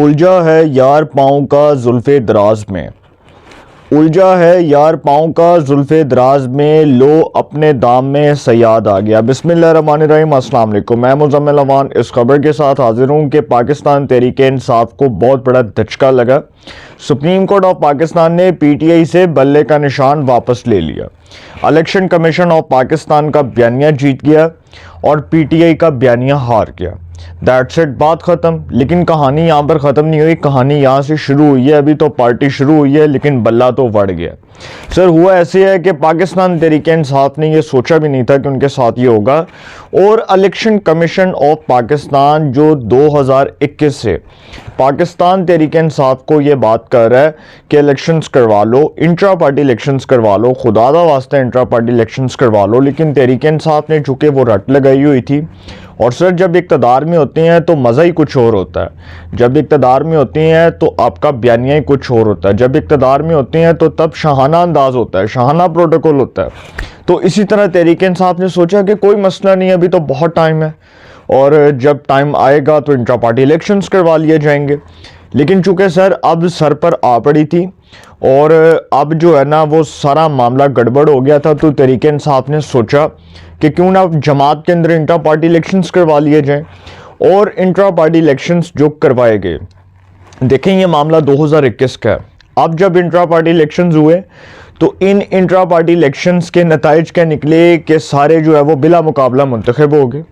उलझा है यार पाँव का जुल्फे दराज में, उलझा है यार पाँव का जुल्फे दराज में, लो अपने दाम में सयाद आ गया। बिस्मिल्लाहिर्रहमानिर्रहीम, अस्सलाम वालेकुम। मैं मुज़म्मिल अमान इस खबर के साथ हाजिर हूँ कि पाकिस्तान तहरीक-ए-इंसाफ को बहुत बड़ा धचका लगा। सुप्रीम कोर्ट ऑफ पाकिस्तान ने पीटीआई से बल्ले का निशान वापस ले लिया। इलेक्शन कमीशन ऑफ पाकिस्तान का बयानिया जीत गया और पीटीआई का बयानिया हार गया। दैट्स इट, बात ख़त्म। लेकिन कहानी यहाँ पर ख़त्म नहीं हुई, कहानी यहाँ से शुरू हुई है। अभी तो पार्टी शुरू हुई है लेकिन बल्ला तो बढ़ गया। सर हुआ ऐसे है कि पाकिस्तान तहरीक-ए-इंसाफ ने ये सोचा भी नहीं था कि उनके साथ ये होगा, और इलेक्शन कमीशन ऑफ पाकिस्तान जो 2021 से पाकिस्तान तहरीक-ए-इंसाफ को ये बात कर रहा है कि इलेक्शंस करवा लो, इंट्रा पार्टी इलेक्शंस करवा लो, खुदा दा वास्ते इंट्रा पार्टी इलेक्शंस करवा लो। लेकिन तहरीक-ए-इंसाफ ने चूँकि वो रट लगाई हुई थी, और सर जब इक़्तिदार में होते हैं तो मज़ा ही कुछ और होता है। जब इक़्तिदार में होती हैं तो आपका बयानिया ही कुछ और होता है। जब इक़्तिदार में होते हैं तो तब शाहाना अंदाज होता है, शाहाना प्रोटोकॉल होता है। तो इसी तरह तहरीक-ए-इंसाफ ने सोचा कि कोई मसला नहीं, अभी तो बहुत टाइम है और जब टाइम आएगा तो इंट्रा पार्टी इलेक्शंस करवा लिए जाएंगे। लेकिन चूँकि सर अब सर पर आ पड़ी थी और अब जो है ना वो सारा मामला गड़बड़ हो गया था, तो तहरीक-ए-इंसाफ ने सोचा कि क्यों ना जमात के अंदर इंट्रा पार्टी इलेक्शंस करवा लिए जाएं। और इंट्रा पार्टी इलेक्शंस जो करवाए गए, देखें ये मामला 2021 का है। अब जब इंट्रा पार्टी इलेक्शंस हुए तो इन इंट्रा पार्टी इलेक्शंस के नताइज क्या निकले कि सारे जो है वो बिला मुकाबला मुंतखब हो गए।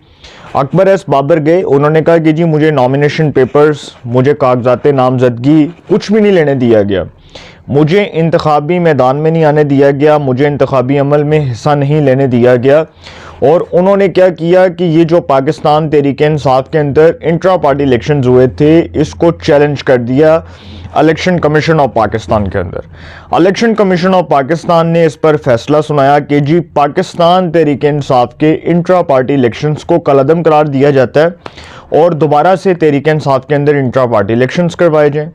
अकबर एस बाबर गए, उन्होंने कहा कि जी मुझे नॉमिनेशन पेपर्स, मुझे कागजात नामजदगी कुछ भी नहीं लेने दिया गया, मुझे इंतखाबी मैदान में नहीं आने दिया गया, मुझे इंतखाबी अमल में हिस्सा नहीं लेने दिया गया। और उन्होंने क्या किया कि ये जो पाकिस्तान तहरीक-ए-इंसाफ के अंदर इंट्रा पार्टी इलेक्शंस हुए थे, इसको चैलेंज कर दिया इलेक्शन कमीशन ऑफ पाकिस्तान के अंदर। इलेक्शन कमीशन ऑफ पाकिस्तान ने इस पर फैसला सुनाया कि जी पाकिस्तान तहरीक-ए-इंसाफ के इंट्रा पार्टी इलेक्शंस को कलअदम करार दिया जाता है और दोबारा से तहरीक-ए-इंसाफ के अंदर इंट्रा पार्टी इलेक्शंस करवाए जाएं।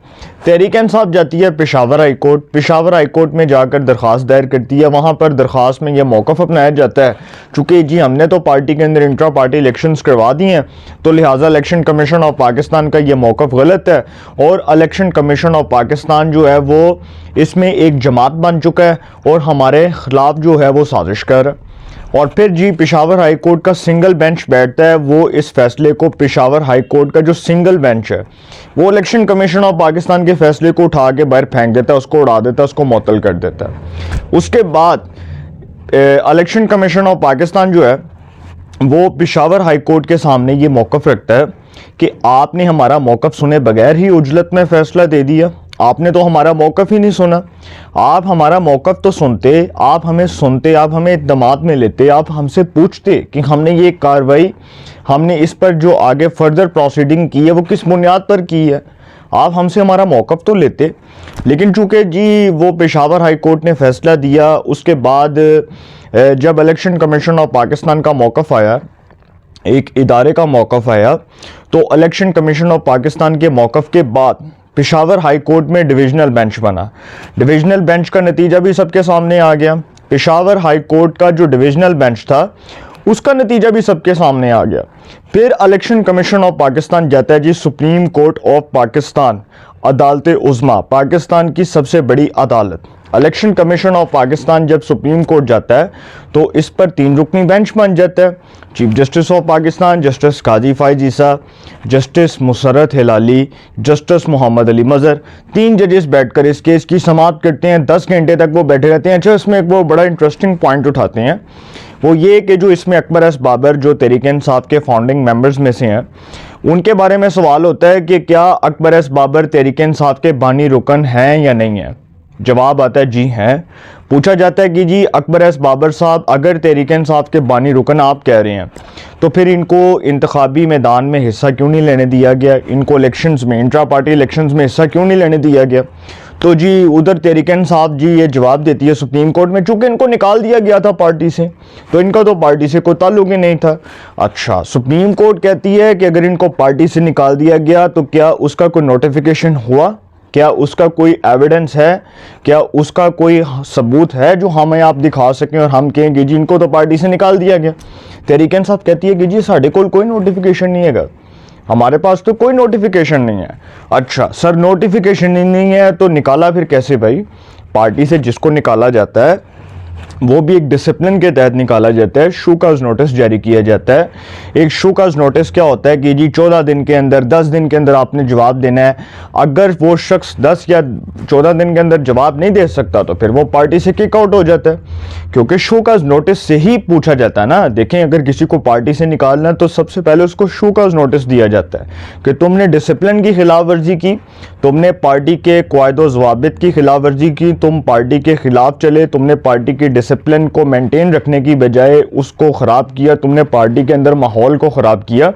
तहरीक-ए-इंसाफ जाती है Peshawar high court, Peshawar high court में जाकर दरख्वास्त दायर करती है। वहाँ पर दरख्वास्त में यह मौक़िफ़ अपनाया जाता है चूँकि जी हमने तो पार्टी के अंदर इंट्रा पार्टी इलेक्शंस करवा दी हैं, तो लिहाजा इलेक्शन कमीशन ऑफ पाकिस्तान का ये मौक़िफ़ गलत है और इलेक्शन कमीशन ऑफ पाकिस्तान जो है वो इसमें एक जमात बन चुका है और हमारे ख़िलाफ़ जो है वो साजिश कर रहा है। और फिर जी पेशावर हाई कोर्ट का सिंगल बेंच बैठता है, वो इस फैसले को, पेशावर हाई कोर्ट का जो सिंगल बेंच है वो इलेक्शन कमीशन ऑफ पाकिस्तान के फैसले को उठा के बाहर फेंक देता है, उसको उड़ा देता है, उसको मुअत्तल कर देता है। उसके बाद इलेक्शन कमीशन ऑफ पाकिस्तान जो है वो पेशावर हाई कोर्ट के सामने ये मौक़िफ़ रखता है कि आपने हमारा मौक़िफ़ सुने बगैर ही उजलत में फ़ैसला दे दिया, आपने तो हमारा मौक़िफ़ ही नहीं सुना। आप हमारा मौक़िफ़ तो सुनते, आप हमें सुनते, आप हमें इक़दामात में लेते, आप हमसे पूछते कि हमने ये कार्रवाई, हमने इस पर जो आगे फर्दर प्रोसीडिंग की है वो किस बुनियाद पर की है, आप हमसे हमारा मौक़िफ़ तो लेते। लेकिन चूँकि जी वो पेशावर हाई कोर्ट ने फ़ैसला दिया, उसके बाद जब इलेक्शन कमीशन ऑफ पाकिस्तान का मौक़िफ़ आया, एक इदारे का मौक़िफ़ आया, तो इलेक्शन कमीशन ऑफ पाकिस्तान के मौक़िफ़ के बाद पेशावर हाई कोर्ट में डिविजनल बेंच बना। डिविजनल बेंच का नतीजा भी सबके सामने आ गया। पेशावर हाई कोर्ट का जो डिविजनल बेंच था उसका नतीजा भी सबके सामने आ गया। फिर इलेक्शन कमीशन ऑफ पाकिस्तान जाता है जी सुप्रीम कोर्ट ऑफ पाकिस्तान, अदालत उज़्मा, पाकिस्तान की सबसे बड़ी अदालत। इलेक्शन कमीशन ऑफ पाकिस्तान जब सुप्रीम कोर्ट जाता है तो इस पर 3 रुकनी बेंच बन जाता है। Chief justice of Pakistan justice Qazi Faez Isa, justice Musarrat Hilali, justice Muhammad Ali Mazhar, 3 जजेस बैठकर इस केस की समाअत करते हैं। 10 घंटे तक वो बैठे रहते हैं। अच्छा, इसमें एक वो बड़ा इंटरेस्टिंग पॉइंट उठाते हैं, वो ये कि जो इसमें अकबर एस बाबर जो तहरीक-ए-इंसाफ के फाउंडिंग मेंबर्स में से हैं, उनके बारे में सवाल होता है कि क्या अकबर एस बाबर तहरीक-ए-इंसाफ के बानी रुकन हैं या नहीं है। जवाब आता है जी हैं। पूछा जाता है कि जी अकबर एस बाबर साहब अगर तहरीक-ए-इंसाफ के बानी रुकन आप कह रहे हैं तो फिर इनको इंतखाबी मैदान में हिस्सा क्यों नहीं लेने दिया गया, इनको इलेक्शंस में, इंट्रा पार्टी इलेक्शंस में हिस्सा क्यों नहीं लेने दिया गया। तो जी उधर तहरीक-ए-इंसाफ जी ये जवाब देती है सुप्रीम कोर्ट में, चूँकि इनको निकाल दिया गया था पार्टी से, तो इनका तो पार्टी से कोई ताल्लुक ही नहीं था। अच्छा, सुप्रीम कोर्ट कहती है कि अगर इनको पार्टी से निकाल दिया गया तो क्या उसका कोई नोटिफिकेशन हुआ, क्या उसका कोई एविडेंस है, क्या उसका कोई सबूत है जो हमें आप दिखा सकें और हम कहें कि जी इनको तो पार्टी से निकाल दिया गया। तहरीक-ए-इंसाफ कहती है कि जी साढ़े कोल कोई नोटिफिकेशन नहीं है। हमारे पास तो कोई नोटिफिकेशन नहीं है। अच्छा सर, नोटिफिकेशन ही नहीं है तो निकाला फिर कैसे भाई? पार्टी से जिसको निकाला जाता है वो भी एक डिसिप्लिन के तहत निकाला जाता है, शूकाज नोटिस जारी किया जाता है। एक शूकाज नोटिस क्या होता है कि जी 14 दिन के अंदर, 10 दिन के अंदर आपने जवाब देना है। अगर वो शख्स 10 या 14 दिन के अंदर जवाब नहीं दे सकता तो फिर वो पार्टी से किक आउट हो जाता है, क्योंकि शूकाज नोटिस से ही पूछा जाता है ना। देखें, अगर किसी को पार्टी से निकालना है तो सबसे पहले उसको शूकाज नोटिस दिया जाता है कि तुमने डिसिप्लिन की खिलाफ वर्जी की, तुमने पार्टी के क़वायद ज़वाबित की खिलाफ वर्जी की, तुम पार्टी के खिलाफ चले, तुमने पार्टी की डिसिप्लिन को मेंटेन रखने की बजाय उसको ख़राब किया, तुमने पार्टी के अंदर माहौल को ख़राब किया,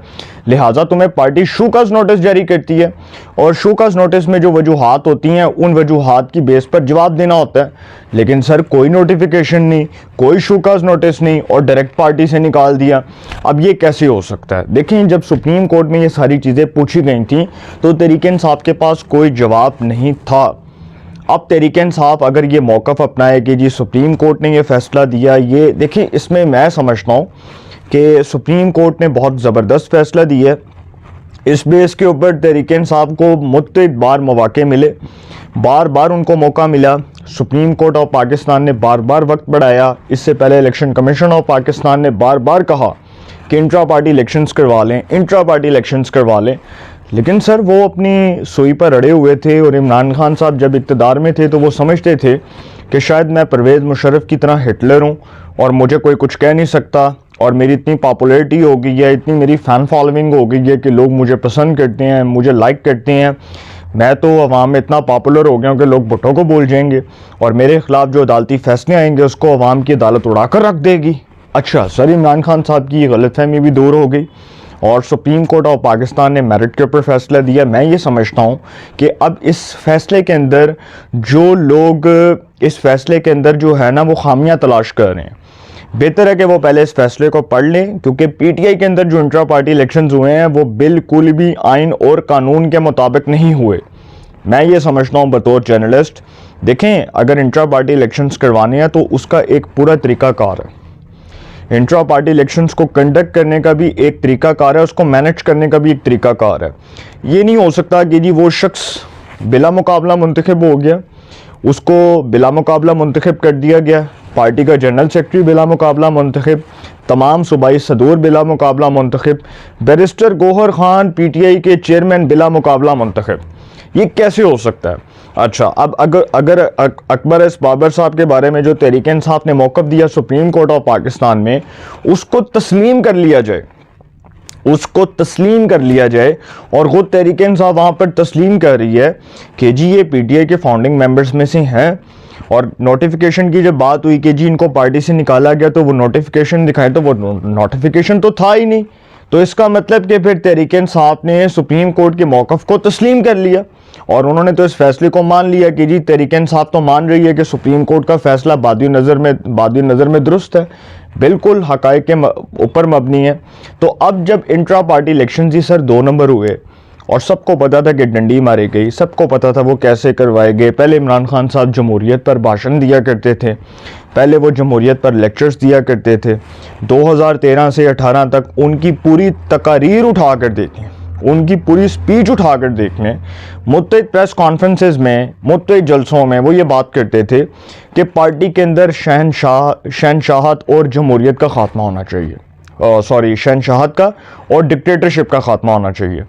लिहाजा तुम्हें पार्टी शूकाज नोटिस जारी करती है। और शूकाज नोटिस में जो वजूहात होती हैं उन वजूहात की बेस पर जवाब देना होता है। लेकिन सर कोई नोटिफिकेशन नहीं, कोई शूकाज नोटिस नहीं और डायरेक्ट पार्टी से निकाल दिया। अब ये कैसे हो सकता है? देखिए, जब सुप्रीम कोर्ट में ये सारी चीज़ें पूछी गई थी तो तहरीक इंसाफ के पास कोई जवाब नहीं था। अब तहरीक इंसाफ अगर ये मौक़िफ़ अपनाए कि जी सुप्रीम कोर्ट ने ये फ़ैसला दिया, ये देखिए इसमें मैं समझता हूँ कि सुप्रीम कोर्ट ने बहुत ज़बरदस्त फ़ैसला दिया है। इस बेस के ऊपर तहरीक इंसाफ को मुतअद्दिद बार मौक़े मिले, बार बार उनको मौका मिला। सुप्रीम कोर्ट ऑफ पाकिस्तान ने बार बार वक्त बढ़ाया। इससे पहले इलेक्शन कमीशन ऑफ पाकिस्तान ने बार बार कहा कि इंट्रा पार्टी इलेक्शंस करवा लें, इंट्रा पार्टी इलेक्शंस करवा लें। लेकिन सर वो अपनी सुई पर अड़े हुए थे और इमरान खान साहब जब इक़्तिदार में थे तो वो समझते थे कि शायद मैं परवेज़ मुशर्रफ की तरह हिटलर हूँ और मुझे कोई कुछ कह नहीं सकता, और मेरी इतनी पॉपुलैरिटी हो गई है, इतनी मेरी फ़ैन फॉलोइंग हो गई है कि लोग मुझे पसंद करते हैं, मुझे लाइक करते हैं। मैं तो अवाम में इतना पॉपुलर हो गया हूँ कि लोग भुट्टो को बोल जाएंगे और मेरे ख़िलाफ़ जो अदालती फ़ैसले आएंगे उसको अवाम की अदालत उड़ा कर रख देगी। अच्छा सर, इमरान खान साहब की गलतफहमी भी दूर हो गई और सुप्रीम कोर्ट ऑफ पाकिस्तान ने मेरिट के ऊपर फैसला दिया। मैं ये समझता हूँ कि अब इस फैसले के अंदर जो लोग इस फैसले के अंदर जो है ना वो खामियां तलाश कर रहे हैं, बेहतर है कि वो पहले इस फैसले को पढ़ लें, क्योंकि पीटीआई के अंदर जो इंट्रा पार्टी इलेक्शंस हुए हैं वो बिल्कुल भी आइन और कानून के मुताबिक नहीं हुए। मैं ये समझता हूँ बतौर जर्नलिस्ट। देखें, अगर इंट्रा पार्टी इलेक्शंस करवाने हैं तो उसका एक पूरा तरीक़ाकार है। इंट्रा पार्टी इलेक्शंस को कंडक्ट करने का भी एक तरीक़ाकार है, उसको मैनेज करने का भी एक तरीक़ाकार है। ये नहीं हो सकता कि जी वो शख्स बिला मुकाबला मुंतखब हो गया, उसको बिला मुकाबला मुंतखब कर दिया गया, पार्टी का जनरल सेक्रेटरी बिला मुकाबला मुंतखब, तमाम सूबाई सदूर बिला मुकाबला मुंतखब, बैरिस्टर गौहर खान पीटीआई के चेयरमैन बिला मुकाबला मुंतखब। ये कैसे हो सकता है? अच्छा, अब अगर अकबर एस बाबर साहब के बारे में जो तहरीक इंसाफ ने मौक़िफ़ दिया सुप्रीम कोर्ट ऑफ पाकिस्तान में, उसको तस्लीम कर लिया जाए, उसको तस्लीम कर लिया जाए और ख़ुद तहरीक इंसाफ वहाँ पर तस्लीम कर रही है कि जी ये पीटीआई के फाउंडिंग मेंबर्स में से हैं, और नोटिफिकेशन की जब बात हुई कि जी इनको पार्टी से निकाला गया तो वो नोटिफिकेशन दिखाएं तो वो नोटिफिकेशन तो था ही नहीं। तो इसका मतलब कि फिर तहरीक इंसाफ ने सुप्रीम कोर्ट के मौक़िफ़ को तस्लीम कर लिया और उन्होंने तो इस फैसले को मान लिया कि जी तहरीक इंसाफ तो मान रही है कि सुप्रीम कोर्ट का फैसला बादी नज़र में दुरुस्त है, बिल्कुल हक़ाइक़ के ऊपर मबनी है। तो अब जब इंट्रा पार्टी इलेक्शन ही सर 2 नंबर हुए और सबको पता था कि डंडी मारी गई, सबको पता था वो कैसे करवाए गए। पहले इमरान खान साहब जमहूरियत पर भाषण दिया करते थे, पहले वो जमहूरियत पर लेक्चर्स दिया करते थे। 2013 से 18 तक उनकी पूरी तकारीर उठा कर देखें, उनकी पूरी स्पीच उठा कर देख लें, मुत्तहिद प्रेस कॉन्फ्रेंसेस में, मुत्तहिद जलसों में वो ये बात करते थे कि पार्टी के अंदर शहनशाहत और जमहूरियत का ख़ात्मा होना चाहिए, शहनशाहत का और डिक्टेटरशिप का ख़ात्मा होना चाहिए।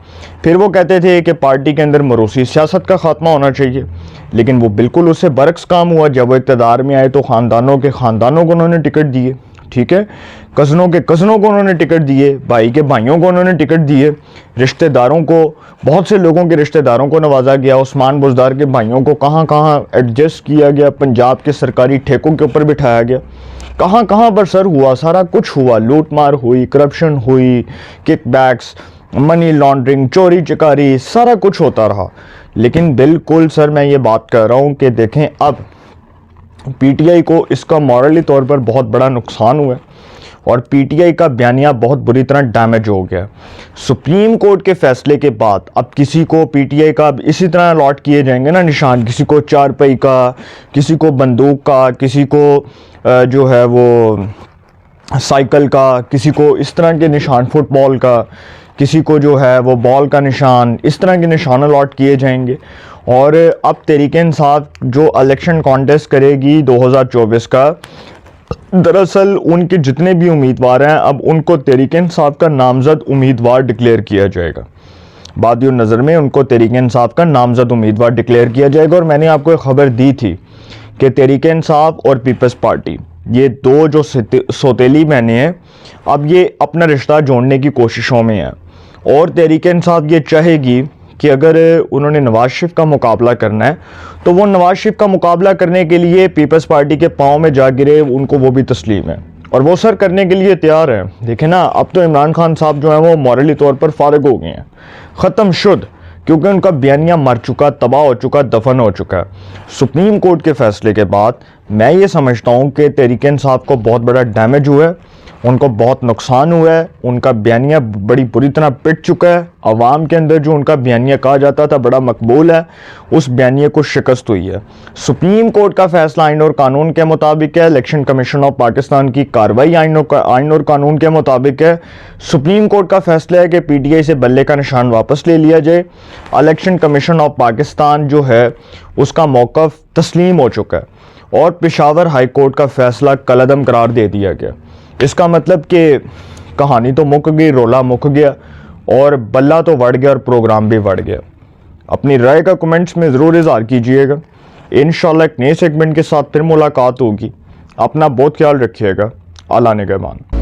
फिर वो कहते थे कि पार्टी के अंदर मरूसी सियासत का ख़ात्मा होना चाहिए, लेकिन वो बिल्कुल उससे बरक्स काम हुआ। जब वो इक़्तिदार में आए तो ख़ानदानों को उन्होंने टिकट दिए, ठीक है, कज़नों को उन्होंने टिकट दिए, भाई के भाइयों को उन्होंने टिकट दिए, रिश्तेदारों को, बहुत से लोगों के रिश्तेदारों को नवाजा गया, उस्मान बुज़दार के भाइयों को कहाँ कहाँ एडजस्ट किया गया, पंजाब के सरकारी ठेकों के ऊपर बिठाया गया, कहाँ कहाँ पर सर हुआ, सारा कुछ हुआ, लूट मार हुई, करप्शन हुई, किकबैक्स, मनी लॉन्ड्रिंग, चोरी चकारी, सारा कुछ होता रहा। लेकिन बिल्कुल सर मैं ये बात कर रहा हूँ कि देखें अब पीटीआई को इसका मॉरली तौर पर बहुत बड़ा नुकसान हुआ और पीटीआई का बयानिया बहुत बुरी तरह डैमेज हो गया। सुप्रीम कोर्ट के फैसले के बाद अब किसी को पीटीआई का इसी तरह अलॉट किए जाएंगे ना निशान, किसी को 4 पहिया का, किसी को बंदूक का, किसी को जो है वो साइकिल का, किसी को इस तरह के निशान, फुटबॉल का, किसी को जो है वो बॉल का निशान, इस तरह के निशान अलॉट किए जाएंगे। और अब तहरीक इंसाफ जो इलेक्शन कॉन्टेस्ट करेगी 2024 का, दरअसल उनके जितने भी उम्मीदवार हैं अब उनको तहरीक इंसाफ का नामजद उम्मीदवार डिक्लेयर किया जाएगा। बादियों नज़र में उनको तहरीक इंसाफ का नामजद उम्मीदवार डिक्लेयर किया जाएगा। और मैंने आपको एक खबर दी थी कि तहरीक इंसाफ और पीपल्स पार्टी, ये दो जो सौतेली बहनें हैं, अब ये अपना रिश्ता जोड़ने की कोशिशों में हैं। और तहरीक इंसाफ ये चाहेगी कि अगर उन्होंने नवाज शरीफ का मुकाबला करना है तो वो नवाज शरीफ का मुकाबला करने के लिए पीपल्स पार्टी के पाँव में जा गिरे, उनको वो भी तस्लीम है और वो सर करने के लिए तैयार है। देखें ना, अब तो इमरान खान साहब जो है वो मॉरली तौर पर फारिग हो गए हैं, ख़त्म शुद, क्योंकि उनका बयानिया मर चुका, तबाह हो चुका, दफन हो चुका है। सुप्रीम कोर्ट के फैसले के बाद मैं ये समझता हूँ कि तहरीक इंसाफ को बहुत बड़ा डैमेज हुआ है, उनको बहुत नुकसान हुआ है, उनका बयानिया बड़ी बुरी तरह पिट चुका है। अवाम के अंदर जो उनका बयानिया कहा जाता था बड़ा मकबूल है, उस बयानिया को शिकस्त हुई है। सुप्रीम कोर्ट का फैसला आइन और कानून के मुताबिक है, इलेक्शन कमीशन ऑफ पाकिस्तान की कार्रवाई आइन और कानून के मुताबिक है। सुप्रीम कोर्ट का फैसला है कि PTI से बल्ले का निशान वापस ले लिया जाए। इलेक्शन कमीशन ऑफ पाकिस्तान जो है उसका मौक़िफ़ तस्लीम हो चुका है और पेशावर हाई कोर्ट का फैसला कलअदम करार दे दिया गया। इसका मतलब कि कहानी तो मुक गई, रोला मुक गया और बल्ला तो बढ़ गया और प्रोग्राम भी बढ़ गया। अपनी राय का कमेंट्स में ज़रूर इज़हार कीजिएगा। इंशाल्लाह एक नए सेगमेंट के साथ फिर मुलाकात होगी। अपना बहुत ख्याल रखिएगा। अल्लाह निगहबान।